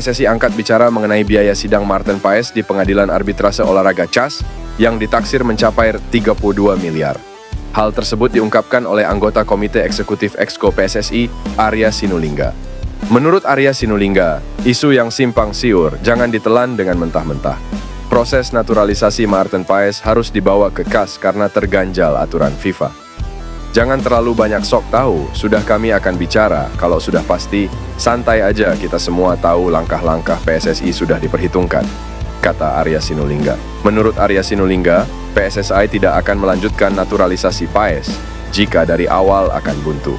PSSI angkat bicara mengenai biaya sidang Martin Paes di Pengadilan Arbitrase Olahraga CAS yang ditaksir mencapai 32 miliar. Hal tersebut diungkapkan oleh anggota Komite Eksekutif Exco PSSI, Arya Sinulinga. Menurut Arya Sinulinga, isu yang simpang siur jangan ditelan dengan mentah-mentah. Proses naturalisasi Martin Paes harus dibawa ke CAS karena terganjal aturan FIFA. Jangan terlalu banyak sok tahu, sudah kami akan bicara, kalau sudah pasti, santai aja kita semua tahu langkah-langkah PSSI sudah diperhitungkan, kata Arya Sinulinga. Menurut Arya Sinulinga, PSSI tidak akan melanjutkan naturalisasi Paes jika dari awal akan buntu.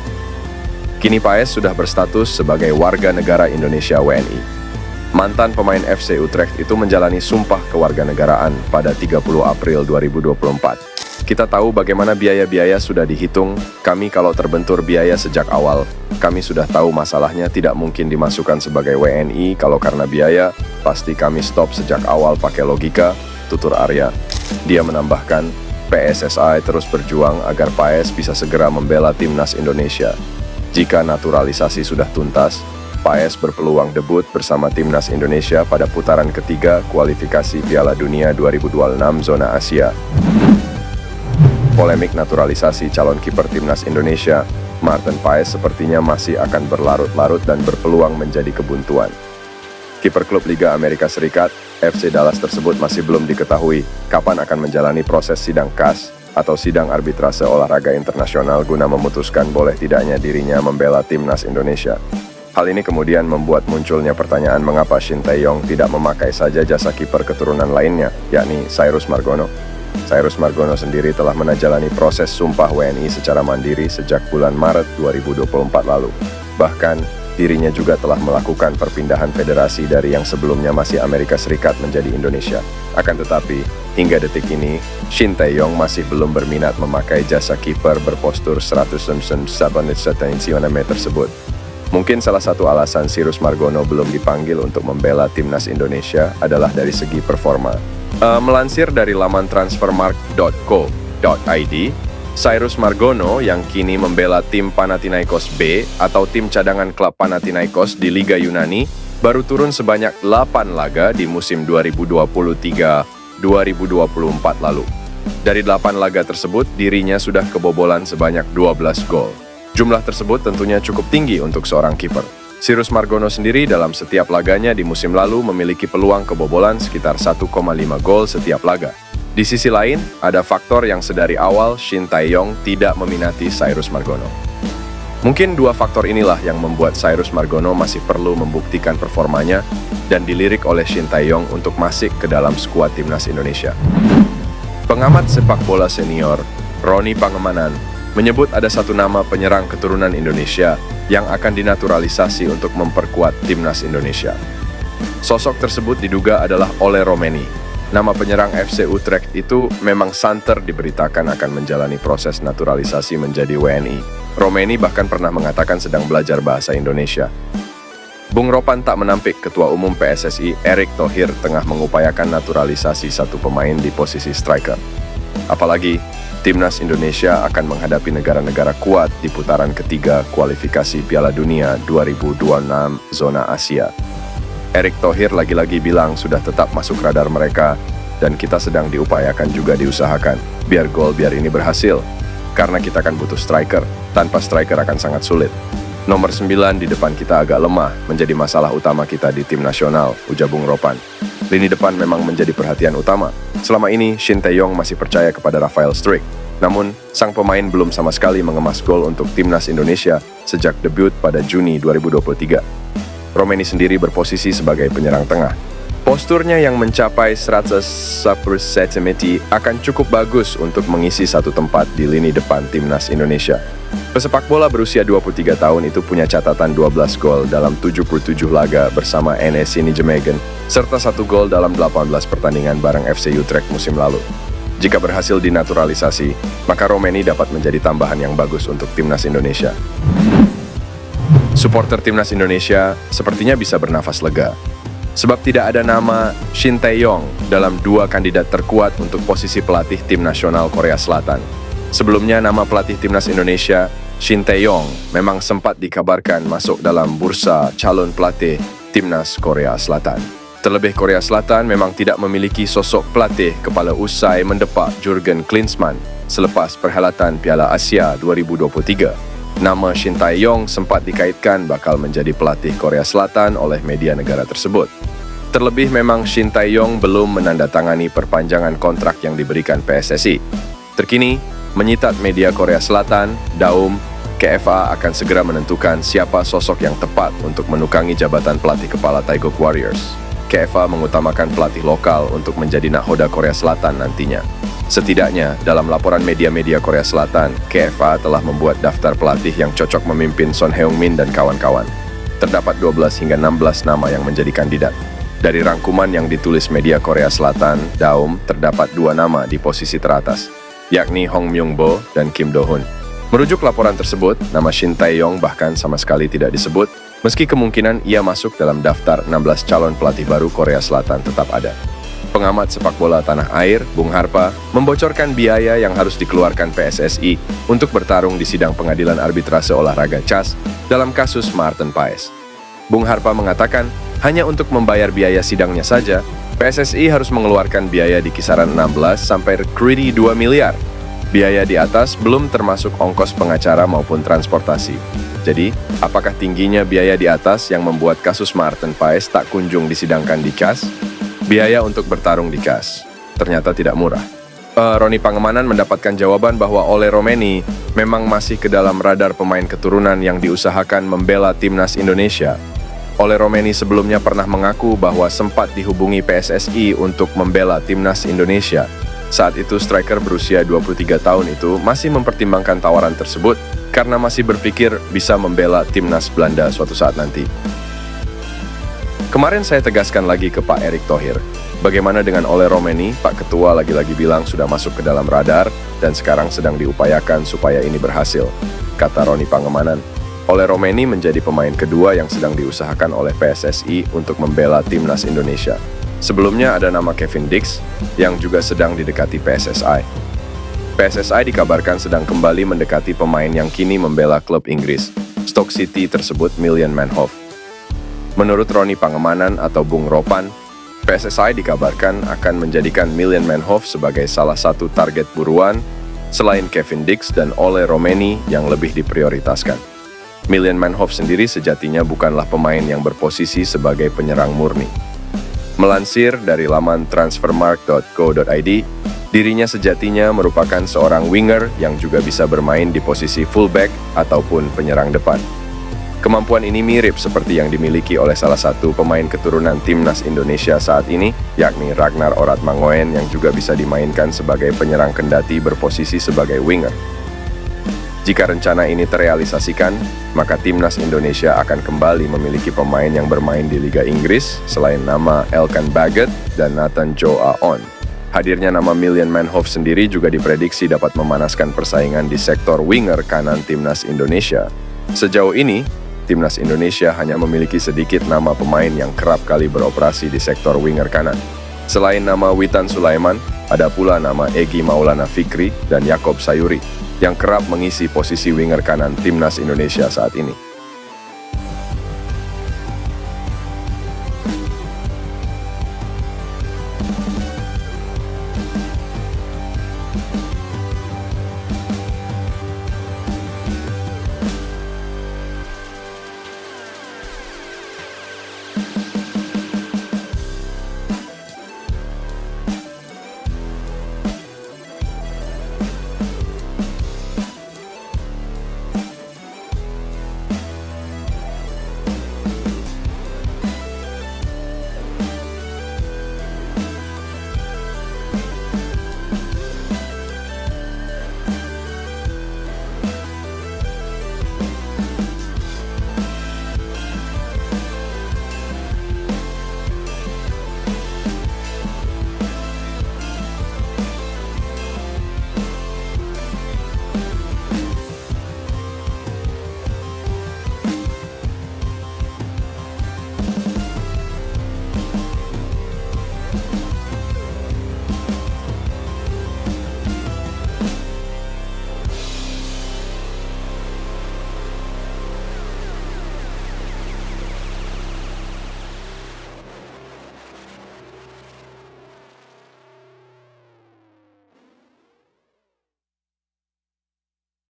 Kini Paes sudah berstatus sebagai warga negara Indonesia WNI. Mantan pemain FC Utrecht itu menjalani sumpah kewarganegaraan pada 30 April 2024. Kita tahu bagaimana biaya-biaya sudah dihitung, kami kalau terbentur biaya sejak awal, kami sudah tahu masalahnya tidak mungkin dimasukkan sebagai WNI kalau karena biaya, pasti kami stop sejak awal pakai logika, tutur Arya. Dia menambahkan, PSSI terus berjuang agar Paes bisa segera membela timnas Indonesia. Jika naturalisasi sudah tuntas, Paes berpeluang debut bersama timnas Indonesia pada putaran ketiga kualifikasi Piala Dunia 2026 zona Asia. Polemik naturalisasi calon kiper timnas Indonesia, Martin Paes sepertinya masih akan berlarut-larut dan berpeluang menjadi kebuntuan. Kiper klub Liga Amerika Serikat, FC Dallas tersebut masih belum diketahui kapan akan menjalani proses sidang CAS atau sidang arbitrase olahraga internasional guna memutuskan boleh tidaknya dirinya membela timnas Indonesia. Hal ini kemudian membuat munculnya pertanyaan mengapa Shin Tae-yong tidak memakai saja jasa kiper keturunan lainnya, yakni Cyrus Margono. Cyrus Margono sendiri telah menjalani proses sumpah WNI secara mandiri sejak bulan Maret 2024 lalu. Bahkan, dirinya juga telah melakukan perpindahan federasi dari yang sebelumnya masih Amerika Serikat menjadi Indonesia. Akan tetapi, hingga detik ini, Shin Tae-yong masih belum berminat memakai jasa kiper berpostur 197 cm tersebut. Mungkin salah satu alasan Cyrus Margono belum dipanggil untuk membela timnas Indonesia adalah dari segi performa. Melansir dari laman transfermarkt.co.id, Cyrus Margono yang kini membela tim Panathinaikos B atau tim cadangan klub Panathinaikos di Liga Yunani baru turun sebanyak 8 laga di musim 2023-2024 lalu. Dari 8 laga tersebut, dirinya sudah kebobolan sebanyak 12 gol. Jumlah tersebut tentunya cukup tinggi untuk seorang kiper. Cyrus Margono sendiri dalam setiap laganya di musim lalu memiliki peluang kebobolan sekitar 1,5 gol setiap laga. Di sisi lain, ada faktor yang sedari awal Shin Tae-yong tidak meminati Cyrus Margono. Mungkin dua faktor inilah yang membuat Cyrus Margono masih perlu membuktikan performanya dan dilirik oleh Shin Tae-yong untuk masuk ke dalam skuad timnas Indonesia. Pengamat sepak bola senior, Roni Pangemanan, menyebut ada satu nama penyerang keturunan Indonesia yang akan dinaturalisasi untuk memperkuat timnas Indonesia. Sosok tersebut diduga adalah Ole Romeni. Nama penyerang FC Utrecht itu memang santer diberitakan akan menjalani proses naturalisasi menjadi WNI. Romeni bahkan pernah mengatakan sedang belajar bahasa Indonesia. Bung Ropan tak menampik Ketua Umum PSSI Erick Thohir tengah mengupayakan naturalisasi satu pemain di posisi striker. Apalagi, timnas Indonesia akan menghadapi negara-negara kuat di putaran ketiga kualifikasi Piala Dunia 2026 zona Asia. Erick Thohir lagi-lagi bilang sudah tetap masuk radar mereka dan kita sedang diupayakan juga diusahakan. Biar ini berhasil. Karena kita akan butuh striker. Tanpa striker akan sangat sulit. Nomor 9 di depan kita agak lemah, menjadi masalah utama kita di tim nasional, ujar Bung Ropan. Lini depan memang menjadi perhatian utama. Selama ini, Shin Tae-yong masih percaya kepada Rafael Struijk. Namun, sang pemain belum sama sekali mengemas gol untuk timnas Indonesia sejak debut pada Juni 2023. Romeni sendiri berposisi sebagai penyerang tengah. Posturnya yang mencapai 110 cm akan cukup bagus untuk mengisi satu tempat di lini depan timnas Indonesia. Pesepak bola berusia 23 tahun itu punya catatan 12 gol dalam 77 laga bersama NS Nijmegen, serta 1 gol dalam 18 pertandingan bareng FC Utrecht musim lalu. Jika berhasil dinaturalisasi, maka Romeni dapat menjadi tambahan yang bagus untuk timnas Indonesia. Supporter timnas Indonesia sepertinya bisa bernafas lega. Sebab tidak ada nama Shin Tae-yong dalam 2 kandidat terkuat untuk posisi pelatih tim nasional Korea Selatan. Sebelumnya nama pelatih timnas Indonesia, Shin Tae-yong, memang sempat dikabarkan masuk dalam bursa calon pelatih Timnas Korea Selatan. Terlebih Korea Selatan memang tidak memiliki sosok pelatih kepala usai mendepak Jurgen Klinsmann selepas perhelatan Piala Asia 2023. Nama Shin Tae-yong sempat dikaitkan bakal menjadi pelatih Korea Selatan oleh media negara tersebut. Terlebih memang Shin Tae-yong belum menandatangani perpanjangan kontrak yang diberikan PSSI. Terkini, menyitat media Korea Selatan, Daum, KFA akan segera menentukan siapa sosok yang tepat untuk menukangi jabatan pelatih kepala Taeguk Warriors. KFA mengutamakan pelatih lokal untuk menjadi nahoda Korea Selatan nantinya. Setidaknya, dalam laporan media-media Korea Selatan, KFA telah membuat daftar pelatih yang cocok memimpin Son Heung-min dan kawan-kawan. Terdapat 12 hingga 16 nama yang menjadi kandidat. Dari rangkuman yang ditulis media Korea Selatan, Daum, terdapat 2 nama di posisi teratas, yakni Hong Myung-bo dan Kim Do-hun. Merujuk laporan tersebut, nama Shin Tae-yong bahkan sama sekali tidak disebut, meski kemungkinan ia masuk dalam daftar 16 calon pelatih baru Korea Selatan tetap ada. Pengamat sepak bola tanah air, Bung Harpa, membocorkan biaya yang harus dikeluarkan PSSI untuk bertarung di sidang pengadilan arbitrase olahraga CAS dalam kasus Maarten Paes. Bung Harpa mengatakan, hanya untuk membayar biaya sidangnya saja, PSSI harus mengeluarkan biaya di kisaran 16 sampai 2 miliar. Biaya di atas belum termasuk ongkos pengacara maupun transportasi. Jadi, apakah tingginya biaya di atas yang membuat kasus Maarten Paes tak kunjung disidangkan di CAS? Biaya untuk bertarung di CAS ternyata tidak murah. Roni Pangemanan mendapatkan jawaban bahwa Ole Romeni memang masih ke dalam radar pemain keturunan yang diusahakan membela timnas Indonesia. Ole Romeni sebelumnya pernah mengaku bahwa sempat dihubungi PSSI untuk membela timnas Indonesia. Saat itu striker berusia 23 tahun itu masih mempertimbangkan tawaran tersebut karena masih berpikir bisa membela timnas Belanda suatu saat nanti. Kemarin saya tegaskan lagi ke Pak Erick Thohir, bagaimana dengan Ole Romeni, Pak Ketua lagi-lagi bilang sudah masuk ke dalam radar dan sekarang sedang diupayakan supaya ini berhasil, kata Roni Pangemanan. Ole Romeni menjadi pemain kedua yang sedang diusahakan oleh PSSI untuk membela timnas Indonesia. Sebelumnya ada nama Kevin Dix yang juga sedang didekati PSSI. PSSI dikabarkan sedang kembali mendekati pemain yang kini membela klub Inggris, Stoke City tersebut Maitland Niles. Menurut Roni Pangemanan atau Bung Ropan, PSSI dikabarkan akan menjadikan Maitland Niles sebagai salah satu target buruan selain Kevin Dix dan Ole Romeni yang lebih diprioritaskan. Maitland Niles sendiri sejatinya bukanlah pemain yang berposisi sebagai penyerang murni. Melansir dari laman transfermarkt.co.id, dirinya sejatinya merupakan seorang winger yang juga bisa bermain di posisi fullback ataupun penyerang depan. Kemampuan ini mirip seperti yang dimiliki oleh salah satu pemain keturunan timnas Indonesia saat ini, yakni Ragnar Oratmangoen yang juga bisa dimainkan sebagai penyerang kendati berposisi sebagai winger. Jika rencana ini terrealisasikan, maka timnas Indonesia akan kembali memiliki pemain yang bermain di Liga Inggris selain nama Elkan Baggett dan Nathan Joe Aon. Hadirnya nama Maitland Niles sendiri juga diprediksi dapat memanaskan persaingan di sektor winger kanan timnas Indonesia. Sejauh ini, timnas Indonesia hanya memiliki sedikit nama pemain yang kerap kali beroperasi di sektor winger kanan. Selain nama Witan Sulaiman, ada pula nama Egy Maulana Fikri dan Yaakob Sayuri yang kerap mengisi posisi winger kanan timnas Indonesia saat ini.